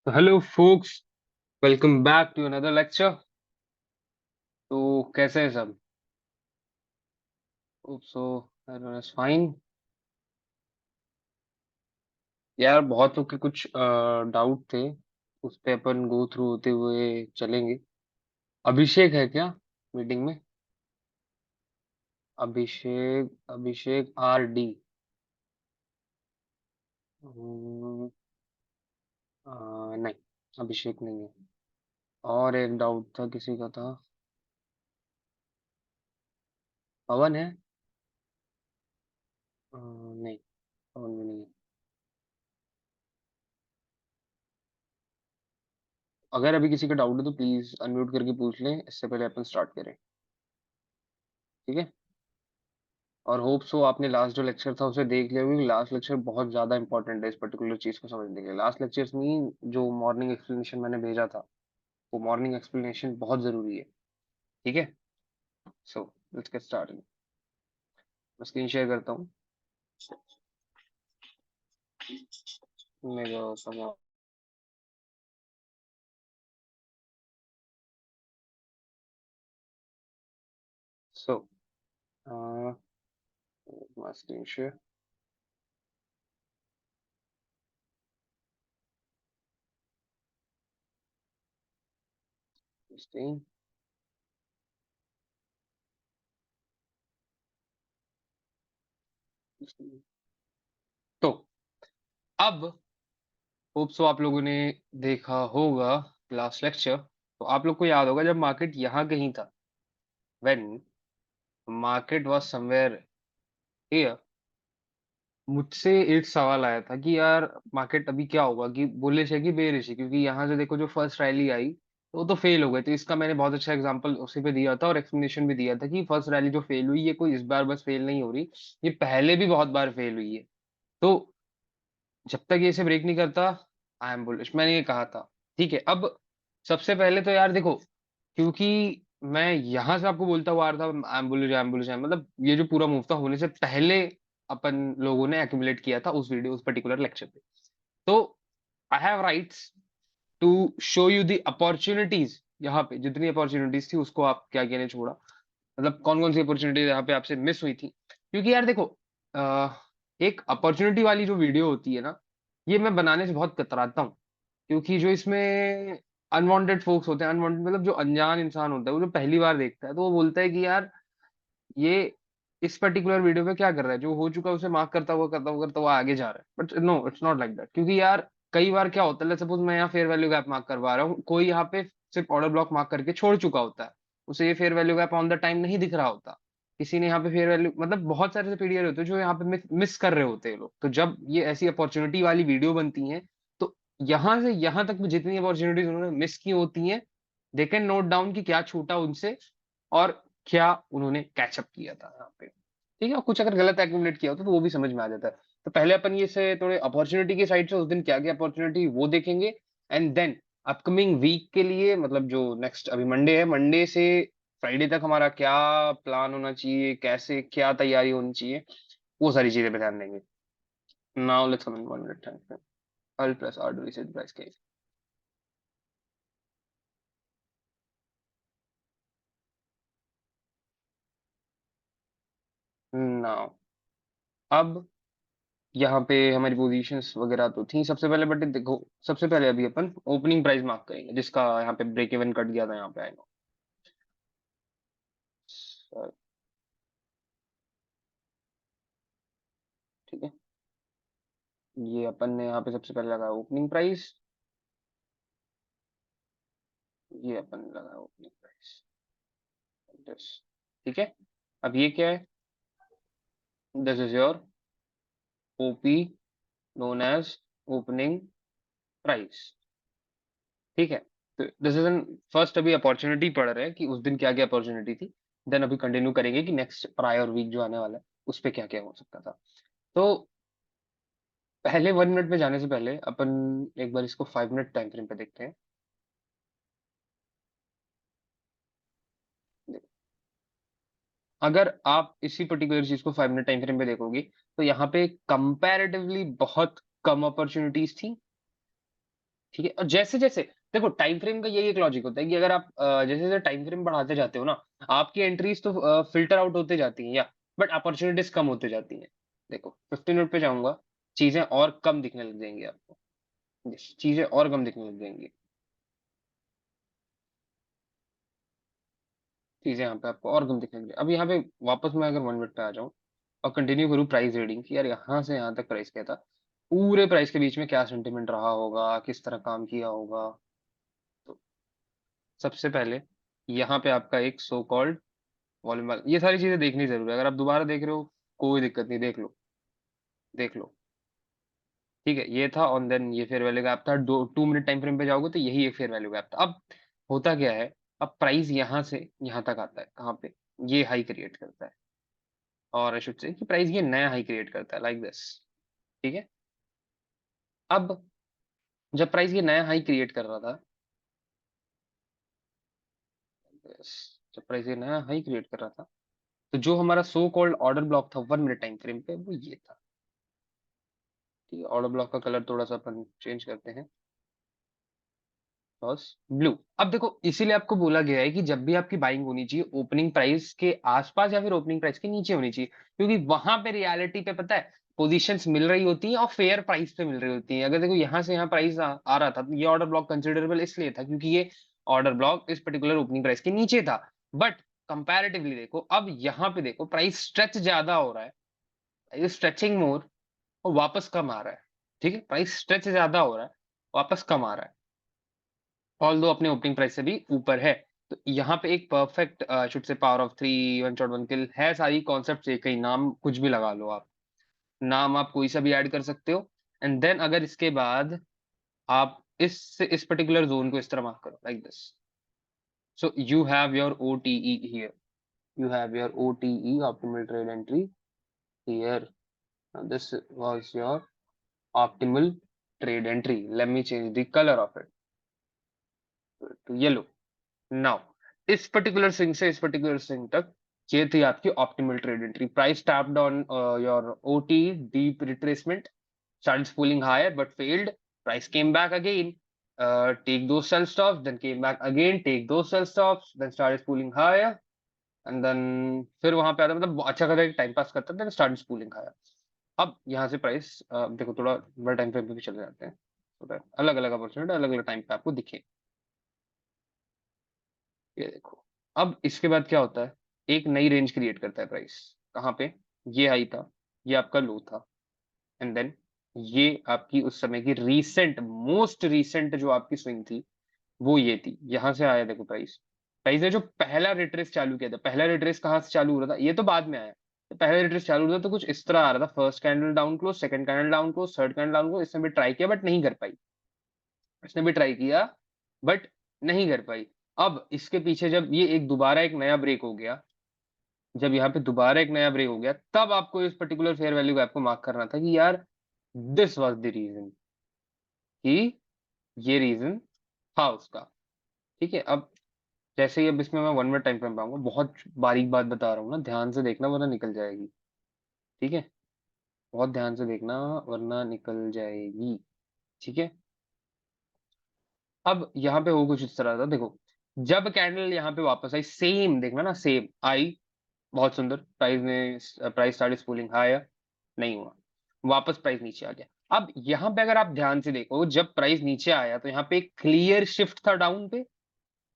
So hello folks, welcome back to another lecture. तो कैसे हैं सब? Hope so everyone is fine. यार बहुत लोग के कुछ डाउट थे, उस पे अपन गो थ्रू होते हुए चलेंगे। अभिषेक है क्या मीटिंग में? अभिषेक अभिषेक आर डी। नहीं, अभिषेक नहीं है। और एक डाउट था, किसी का था। पवन है? नहीं, पवन भी नहीं है। अगर अभी किसी का डाउट है तो प्लीज अनम्यूट करके पूछ लें, इससे पहले अपन स्टार्ट करें। ठीक है। और होप सो आपने लास्ट जो लेक्चर था उसे देख लिया, क्योंकि लास्ट लेक्चर बहुत ज्यादा इंपॉर्टेंट है इस पर्टिकुलर चीज को समझने के लिए। लास्ट लेक्चर्स में जो मॉर्निंग एक्सप्लेनेशन मैंने भेजा था, वो मॉर्निंग एक्सप्लेनेशन बहुत जरूरी है। ठीक है। So let's get started. मैं स्क्रीन शेयर करता हूँ। मेरा समय। So my screen share. Screen. तो अब होप सो आप लोगों ने देखा होगा लास्ट लेक्चर, तो आप लोग को याद होगा जब मार्केट यहाँ कहीं था, when market was somewhere here, मुझसे एक सवाल आया था कि यार मार्केट अभी क्या होगा, कि बुलिश है कि बेरिश है, क्योंकि यहाँ से देखो जो फर्स्ट रैली आई तो वो तो फेल हो गई। तो इसका मैंने बहुत अच्छा एग्जांपल उसी पे दिया था और एक्सप्लेनेशन भी दिया था कि फर्स्ट रैली जो फेल हुई, ये कोई इस बार बस फेल नहीं हो रही, ये पहले भी बहुत बार फेल हुई है। तो जब तक ये इसे ब्रेक नहीं करता, आई एम बुलिश, मैंने ये कहा था। ठीक है। अब सबसे पहले तो यार देखो, क्योंकि मैं यहां से आपको बोलता हुआ आ रहा था I am bullish, I am bullish, मतलब ये जो पूरा मूव था होने से पहले अपन लोगों ने एक्यूमुलेट किया था उस वीडियो, उस पर्टिकुलर लेक्चर पे। तो I have rights to show you the opportunities. यहाँ पे जितनी अपॉर्चुनिटीज थी उसको आप क्या कहने छोड़ा, मतलब कौन कौन सी अपॉर्चुनिटीज यहाँ पे आपसे मिस हुई थी। क्योंकि यार देखो, एक अपॉर्चुनिटी वाली जो वीडियो होती है ना, ये मैं बनाने से बहुत कतराता हूँ। क्योंकि जो इसमें अनवांटेड फोक्स होते हैं, अनवांटेड मतलब जो अनजान इंसान होता है, वो जो पहली बार देखता है तो वो बोलता है कि यार ये इस पर्टिकुलर वीडियो में क्या कर रहा है, जो हो चुका है उसे मार्क करता हुआ आगे जा रहा है। But no, it's not like that. क्योंकि यार कई बार क्या होता है, सपोज मैं यहाँ फेयर वैल्यू गैप मार्क करवा रहा हूँ, कोई यहाँ पे सिर्फ ऑर्डर ब्लॉक मार्क करके छोड़ चुका होता है, उसे ये fair value gap on the time नहीं दिख रहा होता। किसी ने यहाँ पे फेयर वैल्यू, मतलब बहुत सारे ऐसे पीडीआर होते हैं जो यहाँ पे मिस कर रहे होते हैं लोग। तो जब ये ऐसी अपॉर्चुनिटी वाली वीडियो बनती है, तो यहाँ से यहाँ तक जितनी अपॉर्चुनिटीज उन्होंने मिस की होती हैं, दे कैन नोट डाउन कि क्या छूटा उनसे और क्या उन्होंने कैचअप किया था यहाँ पे। ठीक है। और कुछ अगर गलत एक्यूमुलेट किया होता तो वो भी समझ में आ जाता है। तो पहले अपन ये से थोड़े अपॉर्चुनिटी की साइड से उस दिन क्या क्या अपॉर्चुनिटी वो देखेंगे, एंड देन अपकमिंग वीक के लिए, मतलब जो नेक्स्ट अभी मंडे है, मंडे से फ्राइडे तक हमारा क्या प्लान होना चाहिए, कैसे क्या तैयारी होनी चाहिए, वो सारी चीजें पे ध्यान देंगे। Now let's come in 1 minute time frame. I'll press R to reset price case. Now अब यहाँ पे हमारी पोजीशंस वगैरह तो थी सबसे पहले, बट देखो सबसे पहले अभी अपन ओपनिंग प्राइस मार्क करेंगे, जिसका यहाँ पे ब्रेक इवन कट गया था यहाँ पे, आई नो। ठीक है। ये अपन ने यहाँ पे सबसे पहले लगाया ओपनिंग प्राइस, ये अपन ने लगाया ओपनिंग प्राइस। ठीक है। अब ये क्या है? This is your OP, known as opening price. ठीक है। तो दिस इज एन फर्स्ट, अभी अपॉर्चुनिटी पढ़ रहे हैं कि उस दिन क्या क्या अपॉर्चुनिटी थी। देन अभी कंटिन्यू करेंगे कि नेक्स्ट प्रायर वीक जो आने वाला है उस पे क्या क्या हो सकता था। तो पहले 1 मिनट में जाने से पहले अपन एक बार इसको 5 मिनट टाइम फ्रेम पे देखते हैं। अगर आप इसी पर्टिकुलर चीज को 5 मिनट टाइम फ्रेम पे देखोगे, तो यहाँ पे कंपैरेटिवली बहुत कम अपॉर्चुनिटीज थी। ठीक है? और जैसे-जैसे देखो टाइम फ्रेम का यही एक लॉजिक होता है कि अगर आप जैसे-जैसे टाइम फ्रेम बढ़ाते जाते हो ना, आपकी एंट्रीज़ तो फ़िल्टर आउट होते जाती हैं या बट अपॉर्च्युनिटीज़ कम होते जाती हैं। देखो 15 मिनट पे जाऊँगा, चीज़ें और कम दिखने लग जाएँगी आपको। यस, चीज़ें और कम दिखने लग जाएँगी। चीज़ें यहाँ पे आपको और कम दिखने लग जाए अब यहाँ पे वापस मैं अगर 1 मिनट पे आ जाऊँ और कंटिन्यू करूँ प्राइस रीडिंग कि यार यहाँ से यहाँ तक प्राइस क्या था? पूरे प्राइस के बीच में क्या सेंटिमेंट रहा होगा, किस तरह काम किया होगा? तो सबसे पहले यहाँ पे आपका एक सो कॉल्ड वॉल्यूम वाला ये सारी चीज़ें देखनी ज़रूरी है। अगर आप दोबारा देख रहे हो, कोई दिक्कत नहीं, देख लो, देख लो। ठीक है? ये था और देन ये फेयर वैल्यू गैप था। दो 2 मिनट टाइम फ्रेम पे जाओगे तो यही एक फेयर वैल्यू गैप था। अब होता क्या है, अब प्राइस यहाँ से यहाँ तक आता है, कहाँ पे? ये हाई क्रिएट करता है और आई शुड से कि प्राइस ये नया हाई क्रिएट करता है लाइक दिस, ठीक है? अब जब प्राइस ये नया हाई क्रिएट कर रहा था, यस, जब प्राइस ये नया हाई क्रिएट कर रहा था, तो जो हमारा सो कॉल्ड ऑर्डर ब्लॉक था 1 मिनट टाइम फ्रेम पे वो ये था। ठीक है? ऑर्डर ब्लॉक का कलर थोड़ा-सा अपन चेंज करते हैं। बस ब्लू। अब देखो इसीलिए आपको बोला गया है कि जब भी आपकी बाइंग होनी चाहिए ओपनिंग प्राइस के आसपास या फिर ओपनिंग प्राइस के नीचे होनी चाहिए क्योंकि वहां पे रियलिटी पे पता है पोजीशंस मिल रही होती हैं और फेयर प्राइस पे मिल रही होती हैं। अगर देखो यहाँ से यहाँ प्राइस आ रहा था तो ये ऑर्डर ब्लॉक कंसिडरेबल इसलिए था क्योंकि ये ऑर्डर ब्लॉक इस पर्टिकुलर ओपनिंग प्राइस के नीचे था। बट कंपैरेटिवली देखो अब यहाँ पे देखो प्राइस स्ट्रेच ज्यादा हो रहा है, स्ट्रेचिंग मोर और वापस कम आ रहा है। ठीक है, प्राइस स्ट्रेच ज्यादा हो रहा है, वापस कम आ रहा है। ऑल्दो अपने ओपनिंग प्राइस से भी ऊपर है। तो यहाँ पे एक परफेक्ट शुड से power of 3 one shot one kill है, सारी कॉन्सेप्ट्स एक ही, नाम कुछ भी लगा लो आप। नाम आप कोई सा भी ऐड कर सकते हो एंड देन अगर इसके बाद आप इस पर्टिकुलर ज़ोन को इस तरह मार्क करो like this. So you have your OTE here, you have your OTE optimal trade entry here. Now this was your optimal trade entry. Let me change the color of it to yellow. Now इस particular swing से इस particular swing तक ये थी आपकी optimal trade entry. Price tapped on your OT deep retracement, started pulling higher but failed. Price came back again. Take those sell stops, then came back again. Take those sell stops, then started pulling higher. And then फिर वहां पे आता मतलब अच्छा खासा time pass करता then started pulling higher. अब यहाँ से प्राइस देखो थोड़ा बड़ा टाइम फ्रेम पे भी चले जाते हैं so that अलग अलग अपॉर्चुनिटी अलग अलग टाइम पे आपको दिखे। ये देखो अब इसके बाद क्या होता है, एक नई रेंज क्रिएट करता है प्राइस। कहाँ पे? ये हाई था, ये आपका लो था एंड देन ये आपकी उस समय की रीसेंट मोस्ट रीसेंट जो आपकी स्विंग थी वो ये थी। यहाँ से आया देखो प्राइस, प्राइस ने जो पहला रिट्रेस चालू किया था, पहला रिट्रेस कहाँ से चालू हो रहा था, ये तो बाद में आया। तो पहला रिट्रेस चालू हुआ तो कुछ इस तरह आ रहा था, first candle down close, second candle down close, third candle down close. इसने भी ट्राई किया बट नहीं कर पाई, इसने भी ट्राई किया बट नहीं कर पाई। अब इसके पीछे जब ये एक दोबारा एक नया ब्रेक हो गया, जब यहाँ पे दोबारा एक नया ब्रेक हो गया, तब आपको इस पर्टिकुलर फेयर वैल्यू गैप को मार्क करना था कि यार दिस वाज द रीजन, कि ये रीजन था उसका। ठीक है, अब जैसे ही अब इसमें मैं 1 मिनट टाइम फ्रेम पाऊंगा, बहुत बारीक बात बता रहा हूँ ना, ध्यान से देखना वरना निकल जाएगी। ठीक है, बहुत ध्यान से देखना वरना निकल जाएगी। ठीक है, अब यहाँ पे हो कुछ इस तरह था देखो, जब कैंडल यहाँ पे वापस आई सेम देखना ना, सेम आई, बहुत सुंदर, प्राइस स्टार्टेड पुलिंग हायर, नहीं हुआ, वापस प्राइस नीचे आ गया। अब यहाँ पे अगर आप ध्यान से देखो, जब प्राइस नीचे आया तो यहाँ पे एक क्लियर शिफ्ट था डाउन पे,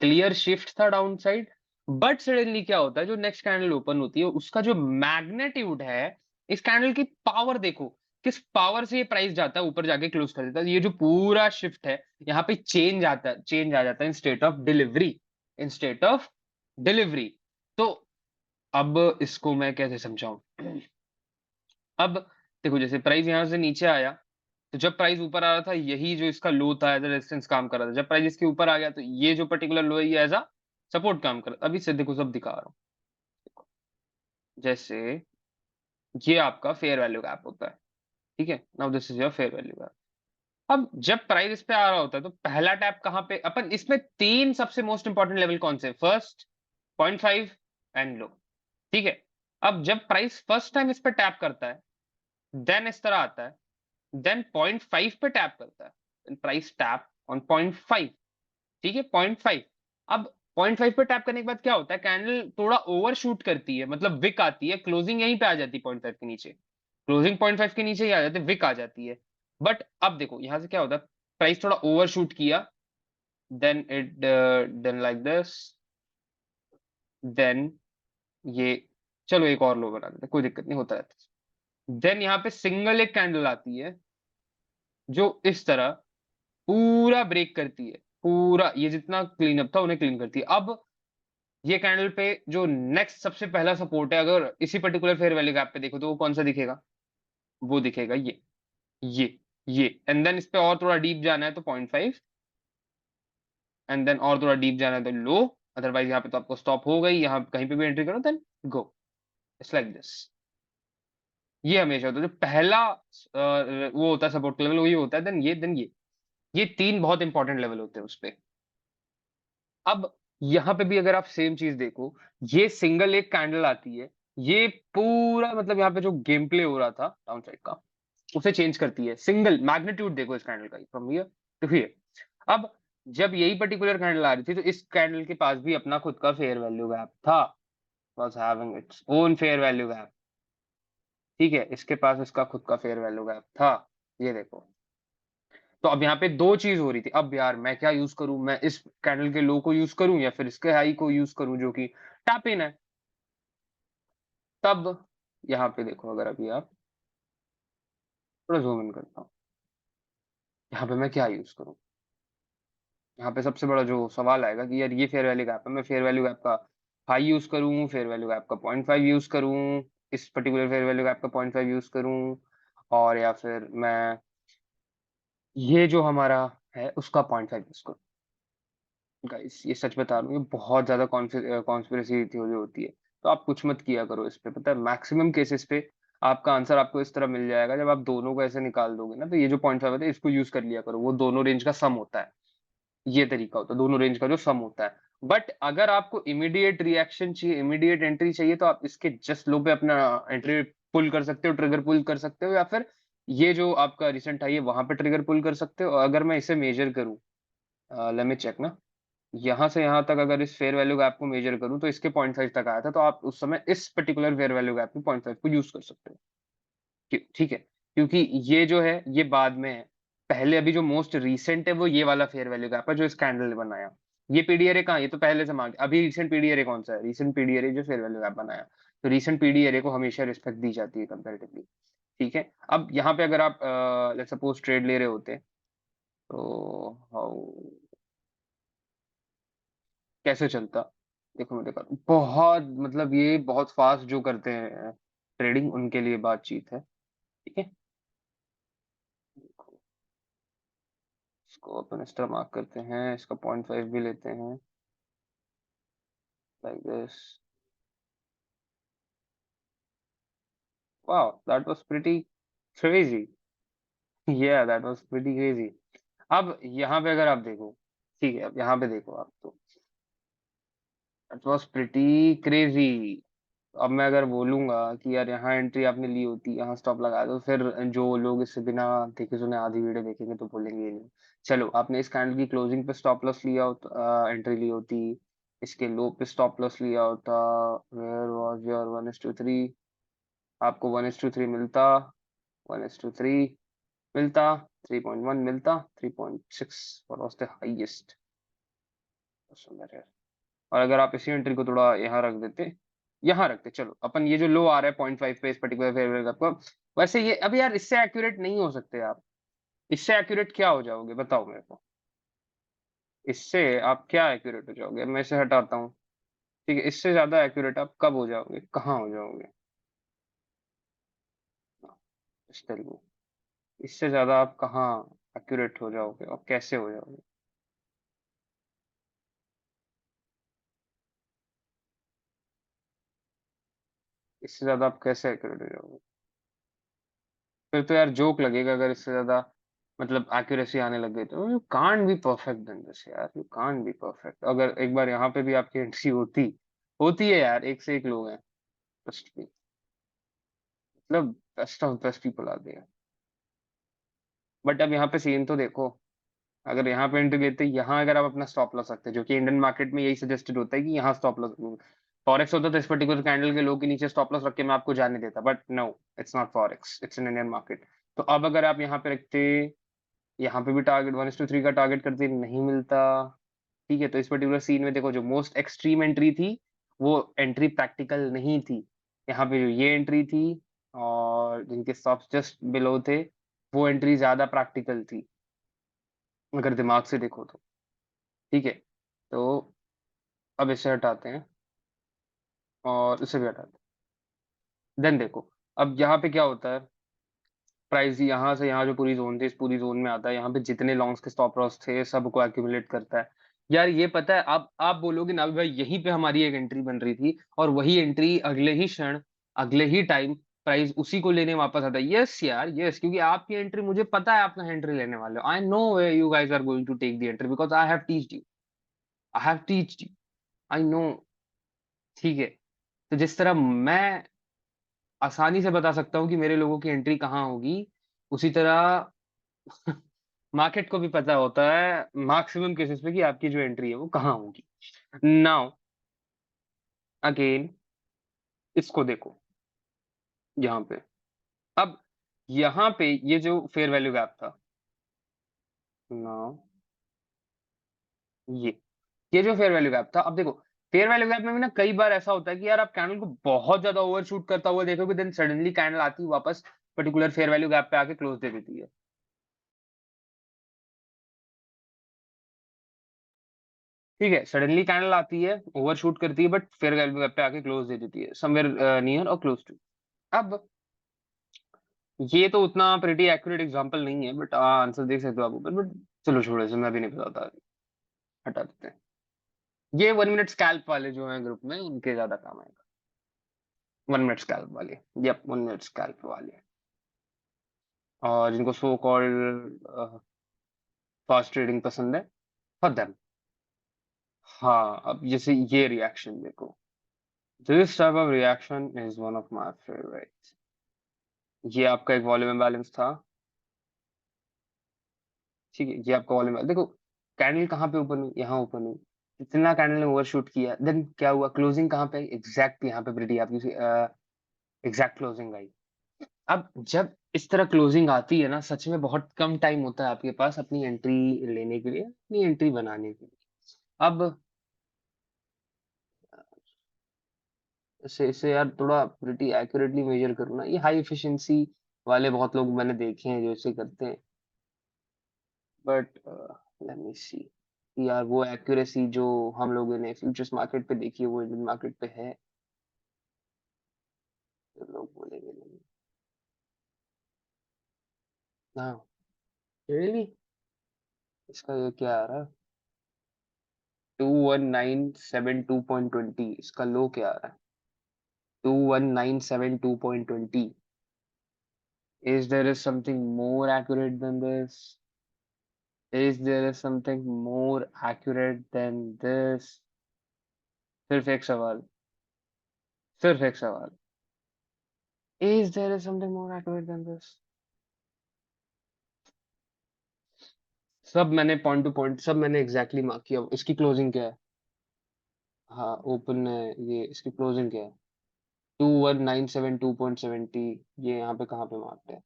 क्लियर शिफ्ट था डाउन साइड। बट सडनली क्या होता है, जो नेक्स्ट कैंडल ओपन होती है उसका जो मैग्नेट्यूड है, इस कैंडल की पावर देखो, किस पावर से ये प्राइस जाता है ऊपर जाके क्लोज कर देता है। ये जो पूरा शिफ्ट है यहाँ पे चेंज आता है, चेंज आ जाता है इन state of delivery, in state of delivery. तो अब इसको मैं कैसे समझाऊं? अब देखो जैसे प्राइस यहां से नीचे आया, तो जब प्राइस ऊपर आ रहा था यही जो इसका लो था एज अ रेजिस्टेंस काम कर रहा था। जब प्राइस इसके ऊपर आ गया तो ये जो पर्टिकुलर लो है ये एज अ सपोर्ट काम कर रहा था। अभी से देखो सब दिखा रहा हूँ। जैसे ये आपका फेयर वैल्यू गैप होता है, ठीक है, now this is your fair value gap. अब जब प्राइस इस पे आ रहा होता है तो पहला टैप कहाँ पे, अपन इसमें तीन सबसे मोस्ट इंपॉर्टेंट लेवल कौन से, फर्स्ट, 0.5 एंड लो। ठीक है, अब जब प्राइस फर्स्ट टाइम इस पे टैप करता है देन इस तरह आता है, देन 0.5 पे टैप करता है, प्राइस टैप ऑन 0.5, ठीक है 0.5। अब 0.5 पे टैप करने के बाद क्या होता है, कैंडल थोड़ा ओवरशूट करती है, मतलब विक आती है, क्लोजिंग यहीं पे आ जाती है 0.5 के नीचे, क्लोजिंग 0.5 के नीचे ही आ जाती है, विक आ जाती है। बट अब देखो यहाँ से क्या होता है, प्राइस थोड़ा ओवरशूट किया, then it done like this, then ये, चलो एक और लो बना देते हैं, कोई दिक्कत नहीं, होता रहता है। देन यहाँ पे सिंगल एक कैंडल आती है जो इस तरह पूरा ब्रेक करती है, पूरा ये जितना क्लीन अप था उन्हें क्लीन करती है। अब ये कैंडल पे जो नेक्स्ट सबसे पहला सपोर्ट है, अगर इसी पर्टिकुलर फेयर वैल्यू गैप पे देखो तो वो कौन सा दिखेगा, वो दिखेगा ये ये एंड देन इस पे और थोड़ा डीप जाना है तो 0.5, एंड देन और थोड़ा डीप जाना है तो लो, अदरवाइज यहाँ पे तो आपको स्टॉप हो गई, यहाँ कहीं पे भी एंट्री करो then go, it's like this. ये हमेशा होता है जो पहला वो होता है सपोर्ट लेवल, वही होता है, देन ये तीन बहुत इंपॉर्टेंट लेवल होते हैं उस पे। अब यहाँ पे भी अगर आप सेम चीज देखो, ये सिंगल एक कैंडल आती है, ये पूरा मतलब यहाँ पे जो गेम प्ले हो रहा था डाउन साइड का उसे चेंज करती है, सिंगल मैग्नीट्यूड देखो इस कैंडल का फ्रॉम हियर टू हियर। अब जब यही पर्टिकुलर कैंडल आ रही थी तो इस कैंडल के पास भी अपना खुद का फेयर वैल्यू गैप था, was having its own fair value gap, ठीक है, इसके पास इसका खुद का फेयर वैल्यू गैप था, ये देखो। तो अब यहाँ पे दो चीज हो रही थी, अब यार मैं क्या यूज करूं, मैं इस कैंडल के लो को यूज करूं या फिर इसके हाई को यूज करूं जो कि टैप इन है। तब यहाँ पे देखो, अगर अभी आप थोड़ा जूम इन करता हूँ, यहाँ पे मैं क्या यूज करूं, यहाँ पे सबसे बड़ा जो सवाल आएगा कि यार ये फेयर वैल्यू गैप है, मैं फेयर वैल्यू गैप का हाई यूज करूं, फेयर वैल्यू गैप का 0.5 यूज करूं, इस पर्टिकुलर फेयर वैल्यू गैप का 0.5 यूज करूं, और या फिर मैं ये जो हमारा है उसका 0.5 यूज करूं। गाइस ये सच बता रहा हूँ, ये बहुत ज्यादा कॉन्स्पिरेसी थ्योरी होती है, तो आप कुछ मत किया करो इस पे, पता है मैक्सिमम केसेस पे आपका आंसर आपको इस तरह मिल जाएगा, जब आप दोनों को ऐसे निकाल दोगे ना, तो ये जो 0.5 होता है इसको यूज कर लिया करो, वो दोनों रेंज का सम होता है, ये तरीका होता है, दोनों रेंज का जो सम होता है। बट अगर आपको इमीडिएट रिएक्शन चाहिए, इमीडिएट एंट्री चाहिए, तो आप इसके जस्ट लो पे अपना एंट्री पुल कर सकते हो, ट्रिगर पुल कर सकते हो, या फिर ये जो आपका रिसेंट हाई है वहां पे ट्रिगर पुल कर सकते हो। अगर मैं इसे मेजर करूं, लेट मी चेक ना, यहाँ से यहाँ तक अगर इस फेयर वैल्यू गैप को मेजर करूं तो इसके 0.5 तक आया था, तो आप उस समय इस पर्टिकुलर फेयर वैल्यू गैप में 0.5 को यूज कर सकते हो, ठीक है, क्योंकि ये जो है ये बाद में है, पहले अभी जो मोस्ट रीसेंट है वो ये वाला फेयर वैल्यू गैप है जो इस कैंडल ने बनाया। ये पीडीआरए कहाँ है? ये तो पहले से मांग, अभी रीसेंट पीडीआरए कौन सा है, रीसेंट पीडीआरए जो फेयर वैल्यू गैप बनाया, तो रीसेंट पीडीआरए को हमेशा रिस्पेक्ट दी जाती है कंपैरेटिवली, ठीक है। अब यहाँ पे अगर आप लेट्स सपोज ट्रेड ले रहे होते तो हाउ कैसे चलता, देखो मैं देखा बहुत, मतलब ये बहुत फास्ट जो करते हैं ट्रेडिंग उनके लिए बातचीत है, ठीक है। देखो, इसको अपन इस तरह मार्क करते हैं, इसका 0.5 भी लेते हैं, like this. Wow that was pretty crazy, या दैट वाज प्रीटी क्रेजी। अब यहाँ पे अगर आप देखो, ठीक है, अब यहाँ पे देखो आप, तो दैट वाज प्रीटी क्रेजी। अब मैं अगर बोलूंगा कि यार यहाँ एंट्री आपने ली होती, यहाँ स्टॉप लगा दो, फिर जो लोग इससे बिना देखे सुने आधी वीडियो देखेंगे तो बोलेंगे ये नहीं। चलो आपने इस कैंडल की क्लोजिंग पे स्टॉप लॉस लिया होता, एंट्री ली होती, इसके लो पे स्टॉप लॉस लिया होता, वेयर वाज योर 1:3, आपको 1:3 मिलता, 1:3 मिलता, 3.1 मिलता, 3.6 वाज द हाईएस्ट। और अगर आप इसी एंट्री को थोड़ा यहाँ रख देते, यहाँ रखते, चलो अपन ये जो लो आ रहा है 0.5 पे इस पर्टिकुलर फेयर वैल्यू आपको, वैसे ये अभी यार इससे एक्यूरेट नहीं हो सकते आप, इससे एक्यूरेट क्या हो जाओगे बताओ मेरे को, इससे आप क्या एक्यूरेट हो जाओगे, मैं इसे हटाता हूँ, ठीक है, इससे ज्यादा एक्यूरेट आप कब हो जाओगे, कहाँ हो जाओगे, इस तरीके, इससे ज्यादा आप कहाँ एक्यूरेट हो जाओगे और कैसे हो जाओगे, इससे ज्यादा आप कैसे एक्यूरेट हो जाओगे, फिर तो यार जोक लगेगा अगर इससे ज्यादा मतलब एक्यूरेसी आने लग गई, तो you can't be perfect then this यार, यू कांट बी परफेक्ट। अगर एक बार यहाँ पे भी आपकी एंट्री होती, होती है यार, एक से एक लोग हैं, ट्रस्ट मी, मतलब बेस्ट ऑफ बेस्ट पीपल आते हैं। बट अब यहाँ पे सीन तो देखो, अगर यहाँ पे एंट्री लेते, यहाँ अगर आप अपना स्टॉप लॉस रखते, जो कि इंडियन मार्केट में यही सजेस्टेड होता है कि यहाँ स्टॉप लॉस। फॉरेक्स होता तो इस पर्टिकुलर कैंडल के लो के नीचे स्टॉप लॉस रख के मैं आपको जाने देता, but no, it's not forex, it's an Indian market. तो अब अगर आप यहाँ पे रखते, यहाँ पे भी टारगेट 1:3 का टारगेट करते, नहीं मिलता। ठीक है, तो इस पर्टिकुलर सीन में देखो, जो मोस्ट एक्सट्रीम एंट्री थी वो एंट्री प्रैक्टिकल नहीं थी। यहाँ पे जो ये एंट्री थी और जिनके स्टॉप्स जस्ट बिलो थे, वो एंट्री ज्यादा प्रैक्टिकल थी अगर दिमाग से देखो तो। ठीक है, तो अब इसे हटाते हैं और इसे भी हटाते हैं। देन देखो, अब यहाँ पे क्या होता है, प्राइस यहाँ से यहाँ जो पूरी ज़ोन थी, इस पूरी ज़ोन में आता है। यहाँ पे जितने लॉन्ग्स के स्टॉप लॉस थे, सबको एक्यूमुलेट करता है। यार ये पता है, आप बोलोगे ना भाई यहीं पे हमारी एक एंट्री बन रही थी और वही एंट्री अगले ही क्षण, अगले ही टाइम प्राइस उसी को लेने वापस आता है। यस यार, यस, क्योंकि आपकी एंट्री मुझे पता है, आप कहाँ एंट्री लेने वाले हो। I know way you guys are going to take the entry because I have teached you, I have teached you, I know. ठीक है, तो जिस तरह मैं आसानी से बता सकता हूँ कि मेरे लोगों की एंट्री कहाँ होगी, उसी तरह मार्केट को भी पता होता है मैक्सिमम केसेस पे कि आपकी जो एंट्री है वो कहाँ होगी। नाउ अगेन इसको देखो यहाँ पे। अब यहाँ पे ये जो फेयर वैल्यू गैप था, नाउ ये ये जो फेयर वैल्यू गैप था, अब देखो फेयर वैल्यू गैप में भी ना कई बार ऐसा होता है कि यार आप कैंडल को बहुत ज्यादा ओवरशूट करता हुआ देखोगे, देन सडनली कैंडल आती है वापस पर्टिकुलर फेयर वैल्यू गैप पे आके क्लोज दे देती है। ठीक है, सडनली कैंडल आती है, ओवरशूट करती है, बट फेयर वैल्यू गैप पे आके क्लोज दे देती है समवेयर नियर और क्लोज टू। अब ये तो उतना प्रीटी एक्यूरेट एग्जांपल नहीं है, बट आंसर देख सकते हो आप ऊपर, बट चलो छोड़ो इसे, मैं भी नहीं बताता, हटा देते हैं। ये 1 मिनट स्कैल्प वाले जो हैं ग्रुप में, उनके ज्यादा काम आएगा। 1 मिनट स्कैल्प वाले, यप, 1 मिनट स्कैल्प वाले, और जिनको सो कॉल्ड फास्ट ट्रेडिंग पसंद है, फॉर देम। हाँ, अब जैसे ये रिएक्शन देखो, this type of reaction is one of my favourite. ये आपका एक वॉल्यूम बैलेंस था। ठीक है, ये आपका वॉल्यूम, देखो कैंडल कहाँ पे ओपन हुई, यहाँ ओपन हुई, इतना कैंडल ने ओवरशूट किया, देन क्या हुआ, क्लोजिंग कहाँ पे आई, एग्जैक्ट यहाँ पे प्रीटी आपकी एग्जैक्ट क्लोजिंग आई। अब जब इस तरह क्लोजिंग आती है ना, सच में बहुत कम टाइम होता है आपके पास अपनी एंट्री लेने के लिए, अपनी एंट्री बनाने के लिए। अब इसे यार थोड़ा प्रीटी एक्यूरेटली मेजर करो ना, ये हाई एफिशिएंसी वाले बहुत लोग मैंने देखे हैं जो इसे करते हैं, बट लेट मी सी यार वो एक्यूरेसी जो हम लोगों ने फ्यूचर्स मार्केट पे देखी है वो इंडियन मार्केट पे है, तो लोग बोलेंगे नहीं। हाँ, रियली, इसका ये क्या आ रहा है, 21,972.20, इसका लो क्या आ रहा है, 21,972.20। Is there is something more accurate than this? Is there is something more accurate than this? सिर्फ एक सवाल, सिर्फ एक सवाल, Is there is something more accurate than this? सब मैंने पॉइंट टू पॉइंट, सब मैंने एग्जैक्टली मार्क किया। इसकी क्लोजिंग क्या है, हाँ ओपन है, ये इसकी क्लोजिंग क्या है, 21,972.70, ये यहाँ पे कहाँ पे मार्क्ड है,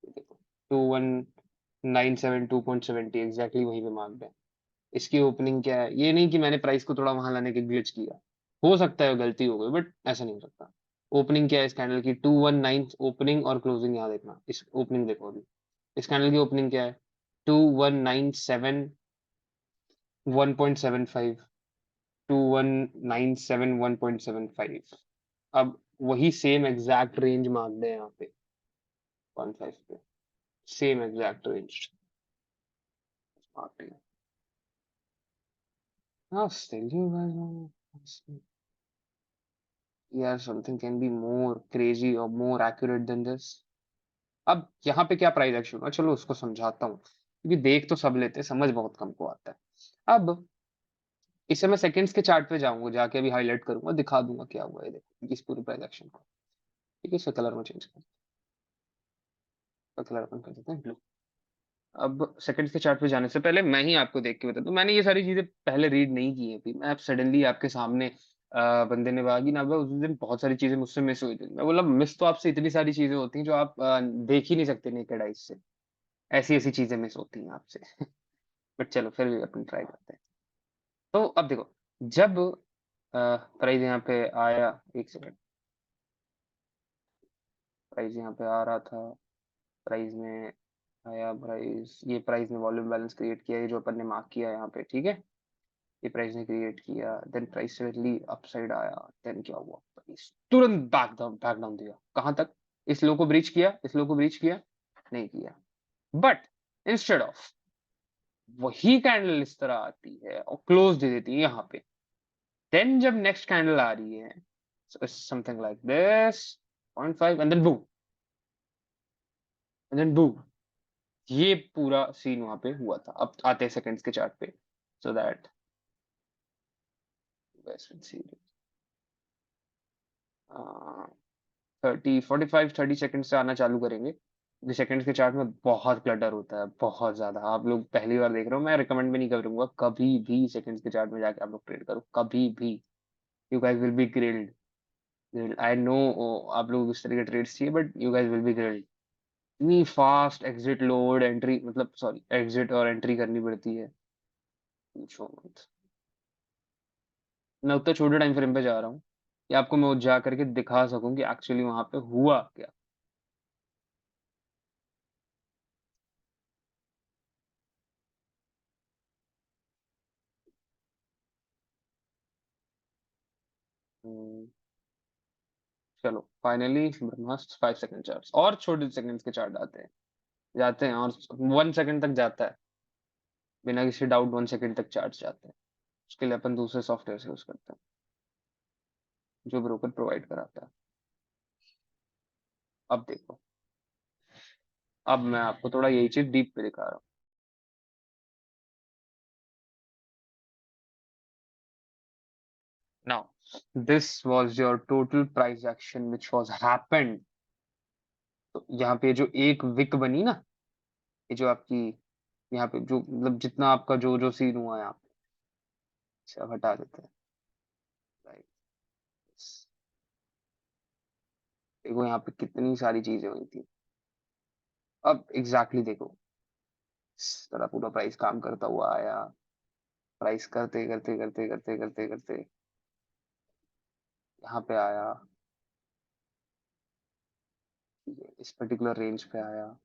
ये देखो 21,972.70 एग्जैक्टली वहीं पे मार्क्ड है। इसकी ओपनिंग क्या है, ये नहीं कि मैंने प्राइस को थोड़ा वहां लाने के ग्लिच किया, हो सकता है गलती हो गई, बट ऐसा नहीं हो सकता। ओपनिंग क्या है इस कैंडल की, 219 ओपनिंग और क्लोजिंग यहाँ देखना, इस ओपनिंग देखो अभी, इस कैंडल की ओपनिंग क्या है, 2197 1.75, 2197 1.75। अब वही सेम एग्जैक्ट रेंज मांग रहे हैं यहाँ पे 15 पे, सेम एग्जैक्ट रेंज मांग रहे हैं। हाँ, still you guys want yeah, something can be more crazy or more accurate than this। अब यहाँ पे क्या प्राइस एक्शन हुआ, चलो उसको समझाता हूँ, क्योंकि देख तो सब लेते हैं, समझ बहुत कम को आता है। अब इसे मैं सेकंड्स के चार्ट पे जाऊंगा, जाके अभी हाईलाइट करूंगा, दिखा दूंगा क्या हुआ है, देखो इस पूरी प्राइस एक्शन को। ठीक है, इसका कलर में चेंज कर, कलर अपन कर देते हैं ब्लू। अब सेकंड्स के चार्ट पे जाने से पहले मैं ही आपको देख के बता दूं, मैंने ये सारी चीजें पहले रीड नहीं की है। मैं अब सडनली आपके सामने बंदे ने कहा कि ना भाई उस दिन बहुत सारी चीजें मुझसे मिस हुई थी। मैं बोला मिस तो आपसे इतनी सारी चीजें होती हैं जो आप देख ही नहीं सकते नेकेड आइज से। ऐसी ऐसी चीजें मिस होती हैं आपसे। बट चलो फिर भी अपन ट्राई करते हैं। तो अब देखो, जब प्राइस यहाँ पे आया, एक सेकंड, प्राइस यहाँ पे आ रहा था, प्राइस में आया, प्राइस, ये प्राइस ने वॉल्यूम बैलेंस क्रिएट किया, ये जो अपन ने मार्क किया यहाँ पे, ठीक है, ये प्राइस ने क्रिएट किया, देन प्राइस सडनली अपसाइड आया, देन क्या हुआ, प्राइस तुरंत बैक डाउन दिया। कहां तक? इस लो को ब्रीच किया, इस लो को ब्रीच किया, नहीं किया। बट इंस्टेड ऑफ, वही कैंडल इस तरह आती है और क्लोज दे देती है यहाँ पे। देन जब नेक्स्ट कैंडल आ रही है, something like this, 0.5, and then boom, and then boom. ये पूरा सीन वहां पे हुआ था। अब आते हैं सेकंड्स के चार्ट पे, सो दैट 30 से आना चालू करेंगे। सेकंड्स के चार्ट में बहुत क्लटर होता है, बहुत ज्यादा। आप लोग पहली बार देख रहे हो, मैं रिकमेंड भी नहीं करूंगा कभी भी सेकंड्स के चार्ट में जाके आप लोग ट्रेड करो, कभी भी। You guys will be grilled, I know. आप लोग इस तरह के ट्रेड्स चाहिए, but you guys will be grilled. इतनी फास्ट एग्जिट लोड एंट्री, मतलब सॉरी, एग्जिट और एंट्री करनी पड़ती है, पूछो मत। मैं उतना छोटे टाइम फ्रेम पे जा रहा हूँ कि आपको मैं जा करके दिखा सकूं कि एक्चुअली वहां पे हुआ क्या। हम्म, चलो फाइनली ब्रह्मास्त्र 5 सेकंड चार्ट और छोटे सेकंड्स के चार्ट आते हैं, जाते हैं, और 1 सेकंड तक जाता है, बिना किसी डाउट 1 सेकंड तक चार्ट जाते हैं। उसके लिए अपन दूसरे सॉफ्टवेयर यूज करते हैं, जो ब्रोकर प्रोवाइड कराता है। अब देखो, अब मैं आपको थोड़ा यही चीज डीप पे दिखा रहा हूँ। Now this was your total price action which was happened. तो यहाँ पे जो एक विक बनी ना, ये जो आपकी यहाँ पे जो मतलब जितना आपका जो जो सीन हुआ है यहाँ पे, इसे अब हटा देते हैं। राइट, देखो यहाँ पे कितनी सारी चीजें हुई थी। अब एग्जैक्टली देखो, इस तरह पूरा प्राइस काम करता हुआ आया, प्राइस करते करते करते करते करते करते यहाँ पे आया, ठीक है, इस पर्टिकुलर रेंज पे आया,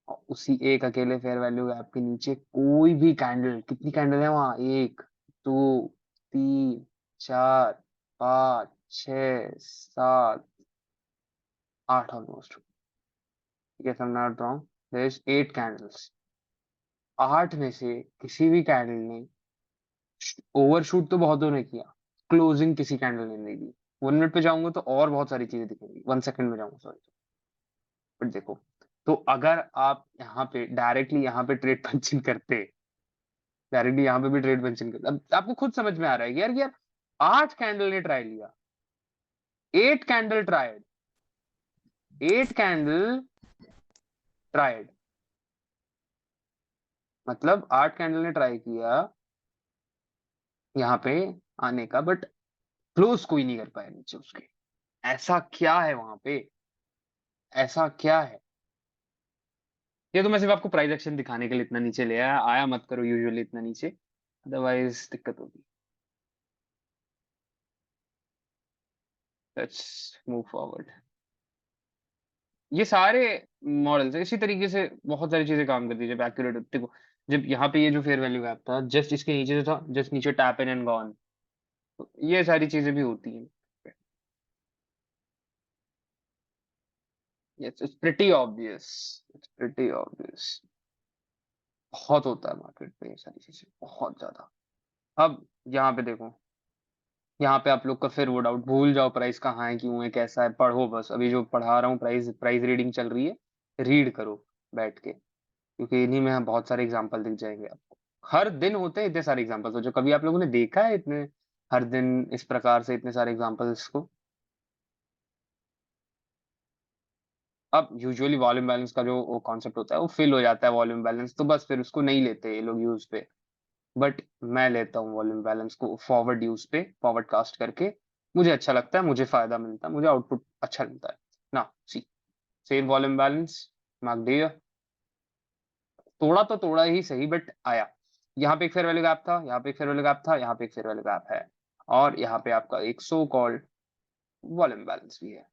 और उसी एक अकेले फेयर वैल्यू गैप के नीचे कोई भी कैंडल, कितनी कैंडल है वहां, 1, 2, 3, 4, 5, 6, 7, 8 ऑलमोस्ट, ठीक है, not wrong, there is 8 candles. 8 में से किसी भी कैंडल ने, ओवरशूट तो बहुतों ने किया, क्लोजिंग किसी कैंडल ने नहीं दी। 1 मिनट पे जाऊंगा तो और बहुत सारी चीजें दिखेंगी, 1 सेकंड में जाऊंगा सॉरी। बट देखो, तो अगर आप यहाँ पे डायरेक्टली यहाँ पे ट्रेड पंचिंग करते, डायरेक्टली यहाँ पे भी ट्रेड पंचिंग करते, अब आपको खुद समझ में आ रहा है कि यार 8 कैंडल ने ट्राई लिया, 8 कैंडल ट्राइड, 8 कैंडल ट्राइड, मतलब 8 कैंडल ने ट्राई किया यहाँ पे आने का, बट क्लोज कोई नहीं कर पाया नीचे उसके। ऐसा क्या है वहां पे, ऐसा क्या है? ये तो मैं सिर्फ आपको प्राइस एक्शन दिखाने के लिए इतना नीचे ले आया, आया मत करो यूजुअली इतना नीचे, अदरवाइज दिक्कत होगी। Let's move forward. ये सारे मॉडल्स इसी तरीके से बहुत सारी चीजें काम करती है जब एक्यूरेट देखो। जब यहाँ पे ये जो फेयर वैल्यू गैप था, जस्ट इसके नीचे जो था, जस्ट नीचे टैप इन एंड गॉन, तो ये सारी चीजें भी होती हैं। It's pretty obvious, it's pretty obvious. बहुत होता है मार्केट पे ये सारी चीजें, बहुत ज्यादा। अब यहाँ पे देखो, यहाँ पे आप लोग का फिर वो डाउट, भूल जाओ प्राइस कहाँ है, क्यों है, कैसा है, पढ़ो बस। अभी जो पढ़ा रहा हूँ, प्राइस प्राइस रीडिंग चल रही है, रीड करो बैठ के, क्योंकि इन्हीं में बहुत सारे एग्जांपल दिख जाएंगे आपको। हर दिन होते हैं इतने सारे एग्जांपल्स, जो कभी आप लोगों ने देखा है इतने, हर दिन इस प्रकार से इतने सारे एग्जांपल्स को? अब यूजुअली वॉल्यूम बैलेंस का जो वो कॉन्सेप्ट होता है वो फिल हो जाता है वॉल्यूम बैलेंस, तो बस फिर उसको नहीं लेते ये लोग यूज पे। बट मैं लेता हूँ वॉल्यूम बैलेंस को फॉरवर्ड यूज पे, फॉरवर्ड कास्ट करके। मुझे अच्छा लगता है, मुझे फायदा मिलता है, मुझे आउटपुट अच्छा मिलता है ना। See same volume balance, mark dear, तोड़ा तो तोड़ा ही सही बट आया। यहाँ पे एक फेयर वैल्यू गैप था, यहाँ पे एक फेयर वैल्यू गैप था, यहाँ पे एक फेयर वैल्यू गैप है, और यहाँ पे आपका एक सो कॉल्ड वॉल्यूम बैलेंस भी है।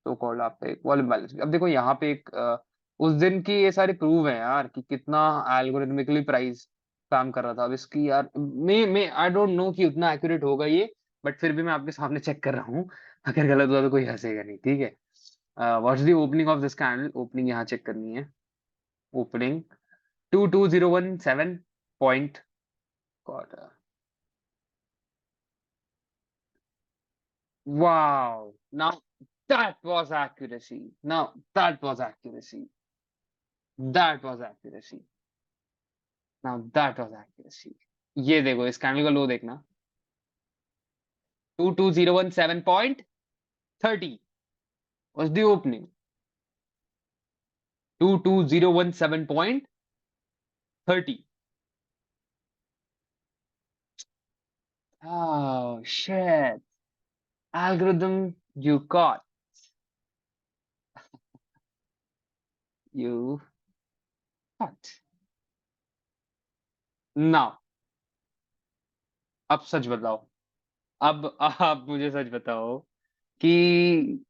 सो कॉल्ड आपका एक वॉल्यूम बैलेंस भी। अब देखो यहाँ पे एक उस दिन की ये सारे प्रूव है यार कि कितना एल्गोरिथमिकली प्राइस काम कर रहा था। अब इसकी यार मैं आई डोंट नो कि उतना एक्यूरेट होगा ये, बट फिर भी मैं आपके सामने चेक कर रहा हूँ। अगर गलत हुआ तो कोई हंसेगा नहीं, ठीक है। What's the opening of this candle, opening यहाँ चेक करनी है। Opening 22017 point, God, wow, now that was accuracy, now that was accuracy, that was accuracy, now that was accuracy। ये देखो इस कैंडल का लो देखना, 22017.30 was the opening, 22017.30। Oh shit, algorithm, you got, you got। now अब सच बताओ, अब आप मुझे सच बताओ कि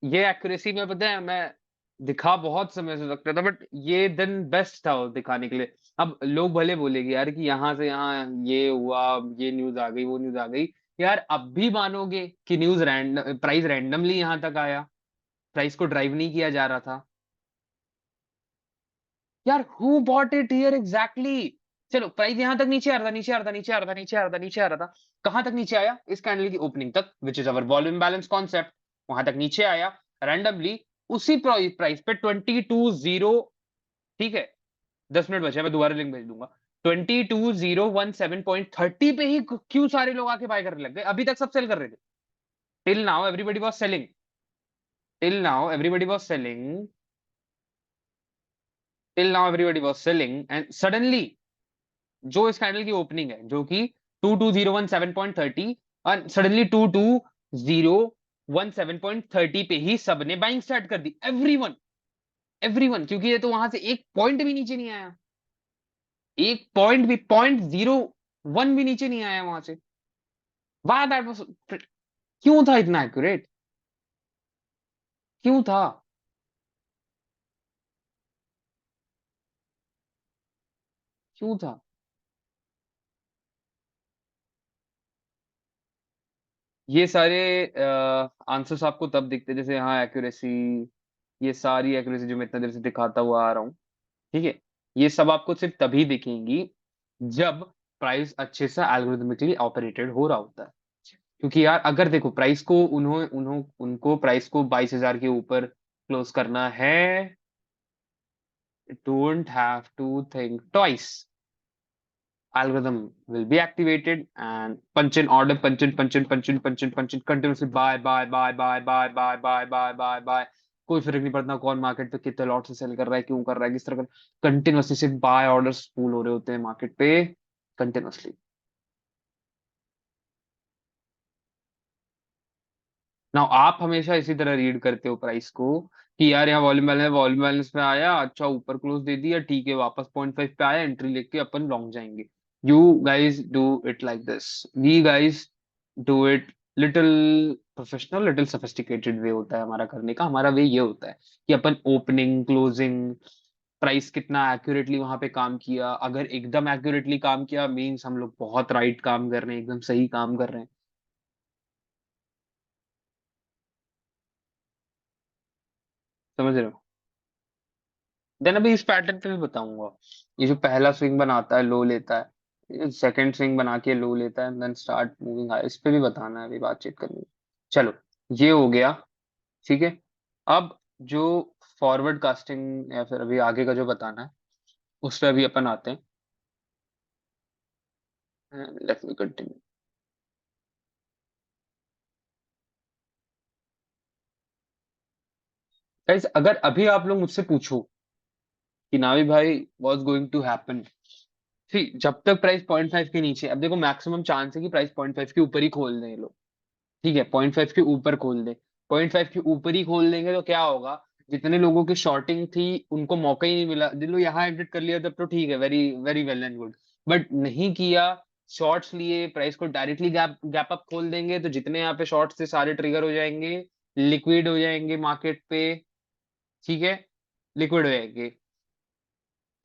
ये एक्यूरेसी में, पता है, मैं दिखा बहुत समय से सकता था, बट ये दिन बेस्ट था वो दिखाने के लिए। अब लोग भले बोलेंगे यार कि यहाँ से यहाँ ये हुआ, ये न्यूज आ गई, वो न्यूज आ गई। यार अब भी मानोगे कि न्यूज रैंडम, प्राइस रैंडमली यहाँ तक आया, प्राइस को ड्राइव नहीं किया जा रहा था। यार who bought it here exactly. चलो प्राइस यहां तक नीचे आ रहा था, नीचे आ रहा था, नीचे आ रहा था, नीचे आ रहा था, नीचे आ रहा था। कहां तक नीचे आया? इस कैंडल की ओपनिंग तक, which is our volume balance concept. वहां तक नीचे आया रैंडमली, उसी प्राइस पे 22 0, ठीक है। 10 मिनट बचे, मैं दोबारा लिंक भेज दूंगा। 22017.30 पे ही क्यों सारे लोग आके बाय करने लग गए? अभी तक सब सेल कर रहे थे। Till now everybody was selling, till now everybody was selling, till now everybody was selling, and suddenly जो इस कैंडल की ओपनिंग है, जो कि 22017.30, और सडनली 22017.30 पे ही सबने बाइंग स्टार्ट कर दी। एवरीवन, एवरीवन, क्योंकि ये तो वहां से एक पॉइंट भी नीचे नहीं आया, एक पॉइंट भी, 0.01 भी नीचे नहीं आया वहां से। वाह दैट वाज, क्यों था इतना एक्यूरेट, क्यों था? क्यों था? ये सारे आंसर्स आपको तब दिखते जैसे यहाँ एक्यूरेसी, ये सारी एक्यूरेसी जो मैं इतना देर से दिखाता हुआ आ रहा हूँ, ठीक है, ये सब आपको सिर्फ तभी दिखेंगी जब प्राइस अच्छे से एल्गोरिथमिकली ऑपरेटेड हो रहा होता है। क्योंकि यार अगर देखो प्राइस को उन्हों उन्हों उनको प्राइस को 22,000 के ऊपर क्लोज करना है, don't have to think twice, algorithm will be activated and punch in order, punch in, punch in, punch in, punch in, punch in, continuously buy, buy, buy, buy, buy, buy, buy, buy, buy, buy। कोई फर्क नहीं पड़ता कौन market पे कितने lot से cell कर रहा है, क्यों कर रहा है, किस तरह का, कंटिन्यूअसली सिर्फ बाय ऑर्डर्स पूल हो रहे होते हैं मार्केट पे, कंटिन्यूअसली। नाउ आप हमेशा इसी तरह रीड करते हो प्राइस को कि यार यहाँ वॉल्यूम बैलेंस, वॉल्यूम बैलेंस में आया, अच्छा ऊपर क्लोज दे दिया, ठीक है, वापस 0.5 पे आया, एंट्री लेके अपन लॉन्ग जाएंगे। You guys do it like this, we guys do it little professional, little sophisticated way होता है हमारा करने का। हमारा वे ये होता है कि अपन ओपनिंग, क्लोजिंग, प्राइस कितना एक्यूरेटली वहां पे काम किया, अगर एकदम एक्यूरेटली काम किया मीन्स हम लोग बहुत राइट काम कर रहे हैं, एकदम सही काम कर रहे हैं। समझ रहे हो? देन अभी इस पैटर्न पे भी बताऊंगा। ये जो पहला स्विंग बनाता है, लो लेता है, सेकंड स्विंग बना के लो लेता है, देन स्टार्ट मूविंग हाई, इस पे भी बताना है, अभी बातचीत करनी है। चलो, ये हो गया, ठीक है। अब जो फॉरवर्ड कास्टिंग या फिर अभी आगे का जो बताना है, उस पर अभी अपन आते हैं। Let me continue. गाइस अगर अभी आप लोग मुझसे पूछो कि नावी भाई व्हाट्स गोइंग टू हैपन, ठीक, जब तक प्राइस 0.5 के नीचे, अब देखो मैक्सिमम चांस है कि प्राइस 0.5 के ऊपर ही खोल दें ये लोग। ठीक है, 0.5 के ऊपर खोल दे, 0.5 के ऊपर ही खोल देंगे तो क्या होगा, जितने लोगों की शॉर्टिंग थी उनको मौका ही नहीं मिला, जिन लोग यहाँ एग्जिट कर लिया तब तो ठीक है, very very well and good. But नहीं किया, शॉर्ट्स लिए, प्राइस को डायरेक्टली गैप गैप अप खोल देंगे तो जितने यहाँ पे शॉर्ट्स थे सारे ट्रिगर हो जाएंगे, लिक्विड हो जाएंगे मार्केट पे। ठीक है, लिक्विड हो जाएंगे।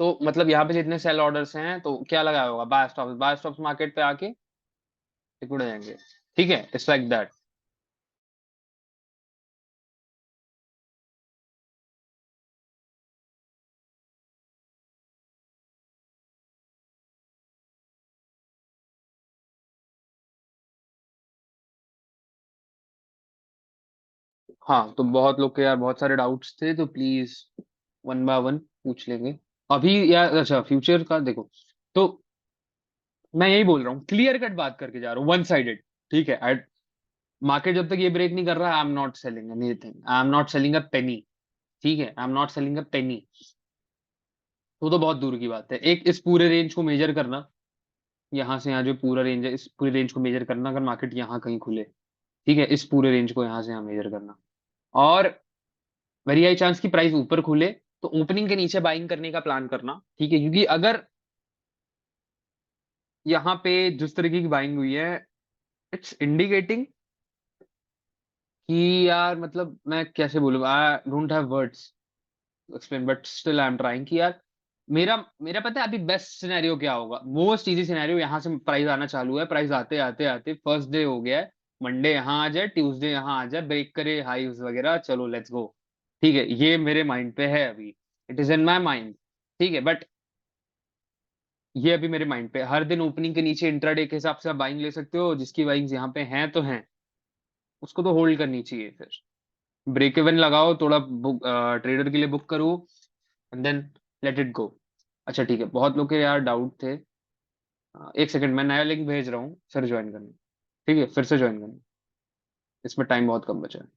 तो मतलब यहाँ पे जितने सेल ऑर्डर्स हैं तो क्या लगाया होगा, बाय स्टॉप्स मार्केट पे आके लिक्विड हो जाएंगे। ठीक है, इट्स लाइक दैट। हाँ, तो बहुत लोग के यार बहुत सारे डाउट्स थे, तो प्लीज वन बाय वन पूछ लेंगे। अभी यार अच्छा फ्यूचर का देखो, तो मैं यही बोल रहा हूँ, क्लियर कट बात करके जा रहा हूँ, वन साइडेड। ठीक है, मार्केट जब तक ये ब्रेक नहीं कर रहा, I am not selling anything, I am not selling a penny. ठीक है, I am not selling a penny. तो बहुत दूर की बात है, एक इस पूरे रेंज को मेजर करना, यहाँ से यहाँ जो पूरा रेंज है इस पूरे रेंज को मेजर करना, अगर मार्केट यहाँ कहीं खुले। ठीक है, इस पूरे रेंज को यहाँ से यहाँ मेजर करना, और वेरी हाई चांस की प्राइस ऊपर खुले तो ओपनिंग के नीचे बाइंग करने का प्लान करना। ठीक है, क्योंकि अगर यहाँ पे जिस तरीके की बाइंग हुई है, इट्स इंडिकेटिंग कि यार मतलब मैं कैसे बोलूं, I don't have words explain, but still I am trying कि यार मेरा मेरा पता है अभी बेस्ट सिनेरियो क्या होगा, मोस्ट इजी सिनेरियो, यहाँ से प्राइस आना चालू है, प्राइस आते आते आते फर्स्ट डे हो गया है, मंडे यहाँ आ जाए, ट्यूसडे यहाँ आ जाए, ब्रेक करे हाईज वगैरह, चलो लेट्स गो। ठीक है, ये मेरे माइंड पे है अभी, it is in my mind. ठीक है, बट ये अभी मेरे माइंड पे, हर दिन ओपनिंग के नीचे इंट्राडे के हिसाब से आप बाइंग ले सकते हो, जिसकी बाइंग्स यहाँ पे हैं तो हैं, उसको तो होल्ड करनी चाहिए फिर, ब्रेक इवन लगाओ थोड़ा, बुक ट्रेडर के लिए बुक करो, and then let it go. अच्छा ठीक है, बहुत लोग के यार डाउट थे। एक सेकंड, मैं नया लिंक भेज रहा हूँ, फिर ज्वाइन करना। ठीक है, फिर से ज्वाइन करना, इसमें टाइम बहुत कम बचा है।